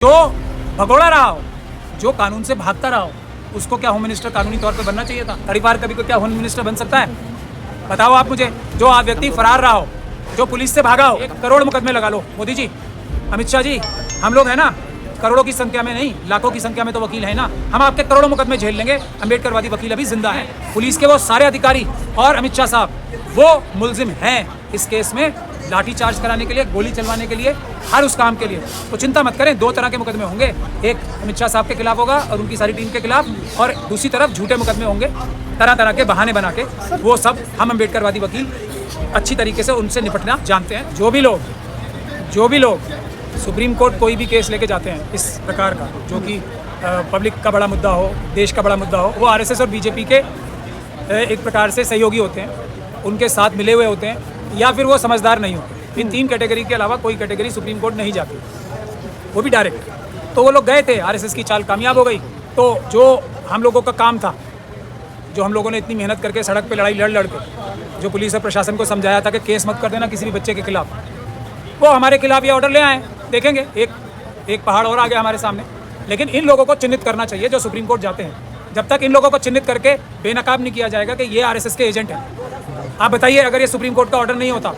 जो भगोड़ा रहा हो, जो कानून से भागता रहा हो, उसको क्या होम मिनिस्टर कानूनी तौर पे बनना चाहिए था? तड़ीपार कभी को क्या होम मिनिस्टर बन सकता है? बताओ आप मुझे। जो आप व्यक्ति फरार रहा हो, जो पुलिस से भागा हो, 1 करोड़ मुकदमे लगा लो। मोदी जी, अमित शाह जी, हम लोग हैं ना, करोड़ों की संख्या में नहीं, लाखों की संख्या में तो वकील है ना, हम आपके करोड़ों मुकदमे झेल लेंगे। अम्बेडकरवादी वकील अभी जिंदा है। पुलिस के वो सारे अधिकारी और अमित शाह साहब वो मुलजिम हैं इस केस में, लाठी चार्ज कराने के लिए, गोली चलवाने के लिए, हर उस काम के लिए। तो चिंता मत करें, 2 तरह के मुकदमे होंगे, एक अमित शाह साहब के खिलाफ होगा और उनकी सारी टीम के खिलाफ, और दूसरी तरफ झूठे मुकदमे होंगे, तरह तरह के बहाने बना के। वो सब हम अम्बेडकरवादी वकील अच्छी तरीके से उनसे निपटना जानते हैं। जो भी लोग सुप्रीम कोर्ट कोई भी केस लेके जाते हैं इस प्रकार का, जो कि पब्लिक का बड़ा मुद्दा हो, देश का बड़ा मुद्दा हो, वो आरएसएस और बीजेपी के एक प्रकार से सहयोगी होते हैं, उनके साथ मिले हुए होते हैं, या फिर वो समझदार नहीं होते। इन 3 कैटेगरी के अलावा कोई कैटेगरी सुप्रीम कोर्ट नहीं जाती, वो भी डायरेक्ट। तो वो लोग गए थे, आरएसएस की चाल कामयाब हो गई। तो जो हम लोगों का काम था, जो हम लोगों ने इतनी मेहनत करके सड़क पे लड़ाई लड़ के जो पुलिस और प्रशासन को समझाया था कि केस मत कर देना किसी भी बच्चे के खिलाफ, वो हमारे खिलाफ ये ऑर्डर ले आए। देखेंगे एक पहाड़ और आ गया हमारे सामने। लेकिन इन लोगों को चिन्हित करना चाहिए जो सुप्रीम कोर्ट जाते हैं। जब तक इन लोगों को चिन्हित करके बेनकाब नहीं किया जाएगा कि ये आरएसएस के एजेंट हैं। आप बताइए, अगर ये सुप्रीम कोर्ट का ऑर्डर नहीं होता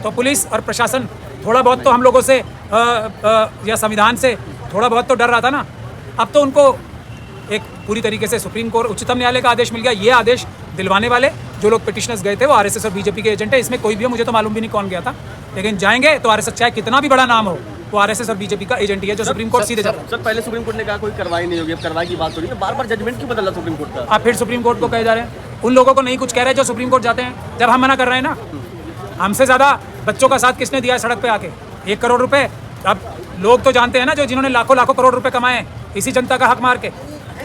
तो पुलिस और प्रशासन थोड़ा बहुत तो हम लोगों से या संविधान से थोड़ा बहुत तो डर रहा था ना। अब तो उनको एक पूरी तरीके से सुप्रीम कोर्ट, उच्चतम न्यायालय का आदेश मिल गया। ये आदेश दिलवाने वाले जो लोग पिटिशनर्स गए थे वो आरएसएस और बीजेपी के एजेंट है। इसमें कोई भी हो, मुझे तो मालूम भी नहीं कौन गया था, लेकिन जाएंगे तो आरएसएस चाहे कितना भी बड़ा नाम हो, वो आरएसएस और बीजेपी का एजेंट ही है जो सुप्रीम कोर्ट सीधे जाता है। सर, पहले सुप्रीम कोर्ट ने कहा कोई कार्रवाई नहीं होगी, अब कार्रवाई की बात हो रही है, बार-बार जजमेंट क्यों बदला सुप्रीम कोर्ट का? आप फिर सुप्रीम कोर्ट को कहे जा रहे हैं। उन लोगों को नहीं कुछ कह रहे जो सुप्रीम कोर्ट जाते हैं, जब हम मना कर रहे हैं ना। हमसे ज़्यादा बच्चों का साथ किसने दिया है सड़क पे आके? 1 करोड़ रुपए। अब लोग तो जानते हैं ना, जो जिन्होंने लाखों लाखों करोड़ रुपए कमाए इसी जनता का हक मार के,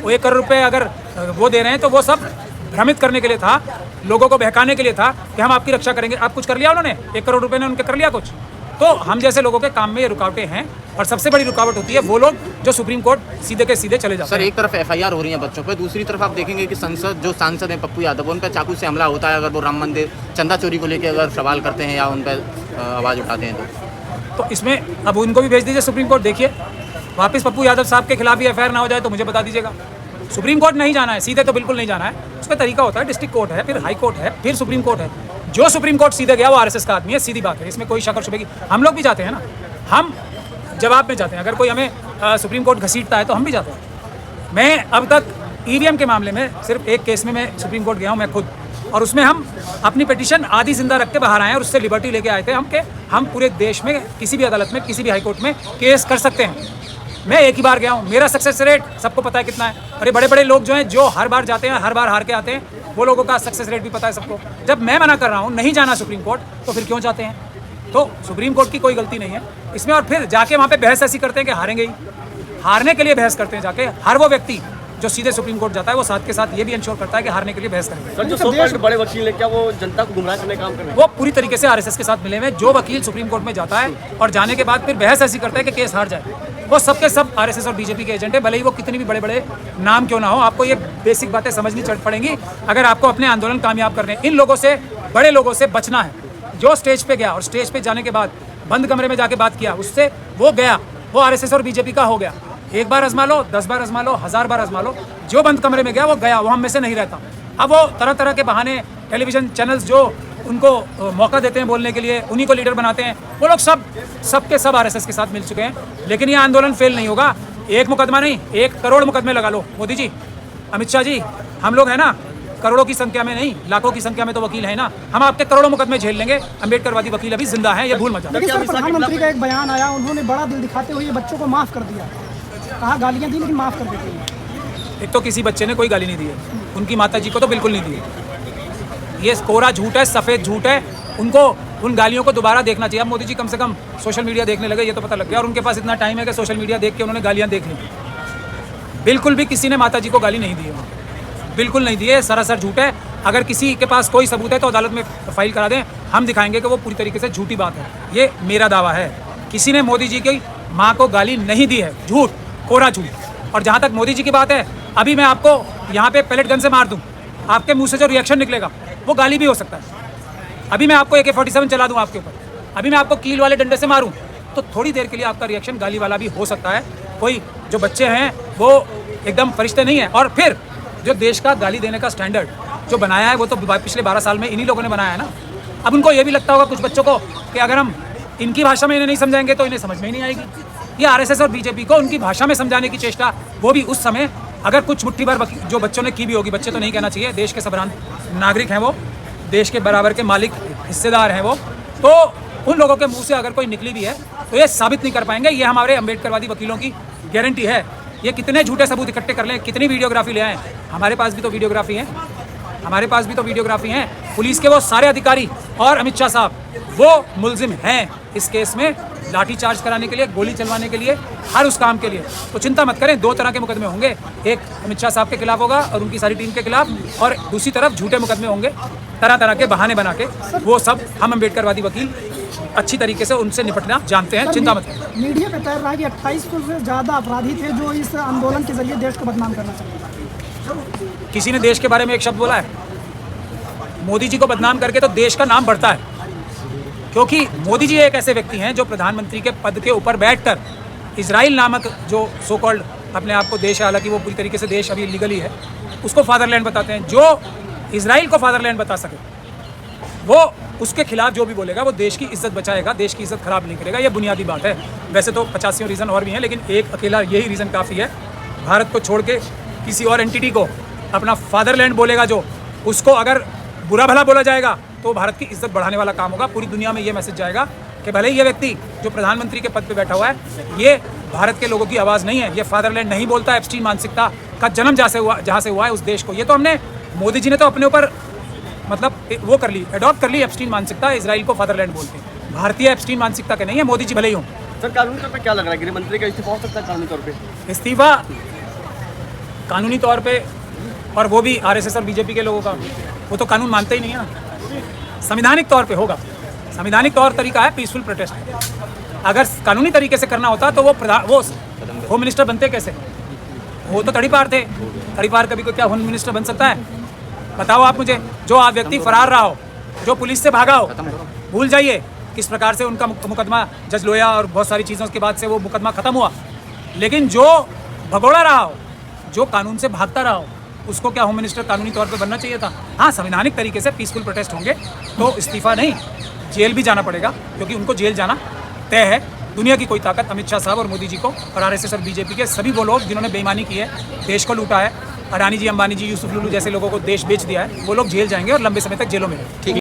वो 1 करोड़ रुपए अगर वो दे रहे हैं तो वो सब भ्रमित करने के लिए था, लोगों को बहकाने के लिए था कि हम आपकी रक्षा करेंगे। आप कुछ कर लिया उन्होंने? 1 करोड़ रुपए ने उनके कर लिया कुछ? तो हम जैसे लोगों के काम में ये रुकावटें हैं, और सबसे बड़ी रुकावट होती है वो लोग जो सुप्रीम कोर्ट सीधे के सीधे चले जाते हैं। सर, एक तरफ एफआईआर हो रही है बच्चों पे, दूसरी तरफ आप देखेंगे कि सांसद हैं पप्पू यादव, उन पर चाकू से हमला होता है अगर वो राम मंदिर चंदा चोरी को लेकर अगर सवाल करते हैं या उन पर आवाज़ उठाते हैं तो इसमें अब उनको भी भेज दीजिए सुप्रीम कोर्ट। देखिए, वापस पप्पू यादव साहब के खिलाफ भी एफआईआर ना हो जाए तो मुझे बता दीजिएगा। सुप्रीम कोर्ट नहीं जाना है, सीधे तो बिल्कुल नहीं जाना है। उसका तरीका होता है, डिस्ट्रिक्ट कोर्ट है, फिर हाई कोर्ट है, फिर सुप्रीम कोर्ट है। जो सुप्रीम कोर्ट सीधे गया वो आरएसएस का आदमी है, सीधी बात है, इसमें कोई शक और शुबे की। हम लोग भी जाते हैं ना, हम जवाब में जाते हैं। अगर कोई हमें सुप्रीम कोर्ट घसीटता है तो हम भी जाते हैं। मैं अब तक ईवीएम के मामले में सिर्फ एक केस में मैं सुप्रीम कोर्ट गया हूँ, मैं खुद, और उसमें हम अपनी पिटीशन आधी जिंदा रख के बाहर आए और उससे लिबर्टी लेके आए थे हम पूरे देश में किसी भी अदालत में, किसी भी हाई कोर्ट में केस कर सकते हैं। मैं एक ही बार गया हूँ, मेरा सक्सेस रेट सबको पता है कितना है। और ये बड़े बड़े लोग जो हैं, जो हर बार जाते हैं, हर बार हार के आते हैं, वो लोगों का सक्सेस रेट भी पता है सबको। जब मैं मना कर रहा हूँ नहीं जाना सुप्रीम कोर्ट, तो फिर क्यों जाते हैं? तो सुप्रीम कोर्ट की कोई गलती नहीं है इसमें। और फिर जाके वहाँ पे बहस ऐसी करते हैं कि हारेंगे ही, हारने के लिए बहस करते हैं जाके। हर वो व्यक्ति जो सीधे सुप्रीम कोर्ट जाता है वो साथ के साथ ये भी इंश्योर करता है कि हारने के लिए बहस करेंगे। सर, जो 100 बड़े वकील है, क्या वो जनता को गुमराह करने का काम कर रहे हैं? वो पूरी तरीके से आरएसएस के साथ मिले हुए। जो वकील सुप्रीम कोर्ट में जाता है और जाने के बाद फिर बहस ऐसी करता है कि केस हार जाए, वो सबके सब आरएसएस और बीजेपी के एजेंट है, भले ही वो कितनी भी बड़े बड़े नाम क्यों ना हो। आपको ये बेसिक बातें समझनी पड़ेंगी अगर आपको अपने आंदोलन कामयाब करने। इन लोगों से, बड़े लोगों से बचना है। जो स्टेज पे गया और स्टेज पे जाने के बाद बंद कमरे में जाके बात किया, उससे वो गया, वो आरएसएस और बीजेपी का हो गया। 1 बार आजमा लो, 10 बार आजमा लो, 1000 बार आजमा लो, जो बंद कमरे में गया वो गया, वो हम में से नहीं रहता। अब वो तरह तरह के बहाने, टेलीविजन चैनल्स जो उनको मौका देते हैं बोलने के लिए, उन्हीं को लीडर बनाते हैं। वो लोग सब के सब आरएसएस के साथ मिल चुके हैं। लेकिन ये आंदोलन फेल नहीं होगा। 1 मुकदमा नहीं, 1 करोड़ मुकदमे लगा लो। मोदी जी, अमित शाह जी, हम लोग हैं ना, करोड़ों की संख्या में नहीं, लाखों की संख्या में तो वकील है ना, हम आपके करोड़ों मुकदमे झेल लेंगे। अम्बेडकरवादी वकील अभी जिंदा है, ये भूल मत जाना। सर, प्रधानमंत्री का एक बयान आया, उन्होंने बड़ा दिल दिखाते हुए बच्चों को माफ कर दिया, कहा गालियां दी लेकिन माफ कर देते हैं। एक तो किसी बच्चे ने कोई गाली नहीं दी है, उनकी माता जी को तो बिल्कुल नहीं दी है। ये कोरा झूठ है, सफ़ेद झूठ है। उनको उन गालियों को दोबारा देखना चाहिए। अब मोदी जी कम से कम सोशल मीडिया देखने लगे, ये तो पता लग गया, और उनके पास इतना टाइम है कि सोशल मीडिया देख के उन्होंने गालियाँ देख ली। बिल्कुल भी किसी ने माता जी को गाली नहीं दी है, बिल्कुल नहीं दी है, सरासर झूठ है। अगर किसी के पास कोई सबूत है तो अदालत में फाइल करा दें, हम दिखाएंगे कि वो पूरी तरीके से झूठी बात है। ये मेरा दावा है, किसी ने मोदी जी की माँ को गाली नहीं दी है, झूठ, कोरा झूठ। और जहाँ तक मोदी जी की बात है, अभी मैं आपको यहाँ पे पैलेट गन से मार दूँ, आपके मुंह से जो रिएक्शन निकलेगा वो गाली भी हो सकता है। अभी मैं आपको AK-47 चला दूँ आपके ऊपर, अभी मैं आपको कील वाले डंडे से मारूँ, तो थोड़ी देर के लिए आपका रिएक्शन गाली वाला भी हो सकता है। कोई जो बच्चे हैं वो एकदम फरिश्ते नहीं हैं। और फिर जो देश का गाली देने का स्टैंडर्ड जो बनाया है वो तो पिछले 12 साल में इन्हीं लोगों ने बनाया है ना। अब उनको ये भी लगता होगा कुछ बच्चों को कि अगर हम इनकी भाषा में इन्हें नहीं समझाएंगे तो इन्हें समझ में ही नहीं आएगी। ये आरएसएस और बीजेपी को उनकी भाषा में समझाने की चेष्टा, वो भी उस समय अगर कुछ मुट्ठी भर जो बच्चों ने की भी होगी, बच्चे तो नहीं कहना चाहिए, देश के संविधान नागरिक हैं वो, देश के बराबर के मालिक हिस्सेदार हैं वो, तो उन लोगों के मुंह से अगर कोई निकली भी है तो ये साबित नहीं कर पाएंगे। ये हमारे अम्बेडकरवादी वकीलों की गारंटी है। ये कितने झूठे सबूत इकट्ठे कर लें, कितनी वीडियोग्राफी ले आए, हमारे पास भी तो वीडियोग्राफी है, हमारे पास भी तो वीडियोग्राफी है। पुलिस के वो सारे अधिकारी और अमित शाह साहब वो मुलजिम हैं इस केस में, लाठी चार्ज कराने के लिए, गोली चलवाने के लिए, हर उस काम के लिए। तो चिंता मत करें, 2 तरह के मुकदमे होंगे, एक अमित शाह साहब के खिलाफ होगा और उनकी सारी टीम के खिलाफ, और दूसरी तरफ झूठे मुकदमे होंगे तरह तरह के बहाने बना के। वो सब हम अम्बेडकरवादी वकील अच्छी तरीके से उनसे निपटना जानते हैं, चिंता मत करें। मीडिया पे तैर रहा है कि 2800 से ज़्यादा अपराधी थे जो इस आंदोलन के जरिए देश को बदनाम करना चाहते थे। किसी ने देश के बारे में एक शब्द बोला है? मोदी जी को बदनाम करके तो देश का नाम बढ़ता है, क्योंकि मोदी जी एक ऐसे व्यक्ति हैं जो प्रधानमंत्री के पद के ऊपर बैठकर इजराइल नामक जो सो कॉल्ड अपने आप को देश है, हालांकि वो पूरी तरीके से देश अभी लीगली है, उसको फादरलैंड बताते हैं। जो इजराइल को फादरलैंड बता सके वो उसके खिलाफ जो भी बोलेगा वो देश की इज्जत बचाएगा, देश की इज्जत खराब नहीं करेगा। ये बुनियादी बात है। वैसे तो 85 रीज़न और भी हैं, लेकिन एक अकेला यही रीज़न काफ़ी है। भारत को छोड़ के किसी और एंटिटी को अपना फादरलैंड बोलेगा जो, उसको अगर बुरा भला बोला जाएगा तो भारत की इज्जत बढ़ाने वाला काम होगा। पूरी दुनिया में ये मैसेज जाएगा कि भले ही ये व्यक्ति जो प्रधानमंत्री के पद पे बैठा हुआ है ये भारत के लोगों की आवाज़ नहीं है, ये फादरलैंड नहीं बोलता है। एप्स्टीन मानसिकता का जन्म जहाँ से हुआ है उस देश को, ये तो हमने मोदी जी ने तो अपने ऊपर मतलब वो कर ली, अडॉप्ट कर ली एप्स्टीन मानसिकता, इजराइल को फादरलैंड बोलते हैं। भारतीय एप्स्टीन मानसिकता के नहीं है, मोदी जी भले ही हों। सर कानूनी तौर पे क्या लग रहा है, गृह मंत्री का इस्तीफा हो सकता है कानूनी तौर पे? इस्तीफा कानूनी तौर पे, और वो भी आरएसएस और बीजेपी के लोगों का, वो तो कानून मानते ही नहीं है ना। संवैधानिक तौर पे होगा, संवैधानिक तौर तरीका है पीसफुल प्रोटेस्ट। अगर कानूनी तरीके से करना होता तो वो होम मिनिस्टर बनते कैसे? वो तो तड़ीपार थे। तड़ीपार कभी कोई क्या होम मिनिस्टर बन सकता है? बताओ आप मुझे। जो आप व्यक्ति फरार रहा हो, जो पुलिस से भागा हो, भूल जाइए किस प्रकार से उनका मुकदमा जज लोया और बहुत सारी चीज़ों के बाद से वो मुकदमा ख़त्म हुआ। लेकिन जो भगोड़ा रहा हो, जो कानून से भागता रहा हो, उसको क्या होम मिनिस्टर कानूनी तौर पे बनना चाहिए था? हाँ, संवैधानिक तरीके से पीसफुल प्रोटेस्ट होंगे तो इस्तीफा नहीं, जेल भी जाना पड़ेगा, क्योंकि उनको जेल जाना तय है। दुनिया की कोई ताकत अमित शाह साहब और मोदी जी को और आरएसएस और बीजेपी के सभी वो लोग जिन्होंने बेईमानी की है, देश को लूटा है, अडानी जी, अंबानी जी, यूसुफ लुलू जैसे लोगों को देश बेच दिया है, वो लोग जेल जाएंगे और लंबे समय तक जेलों में रहेंगे।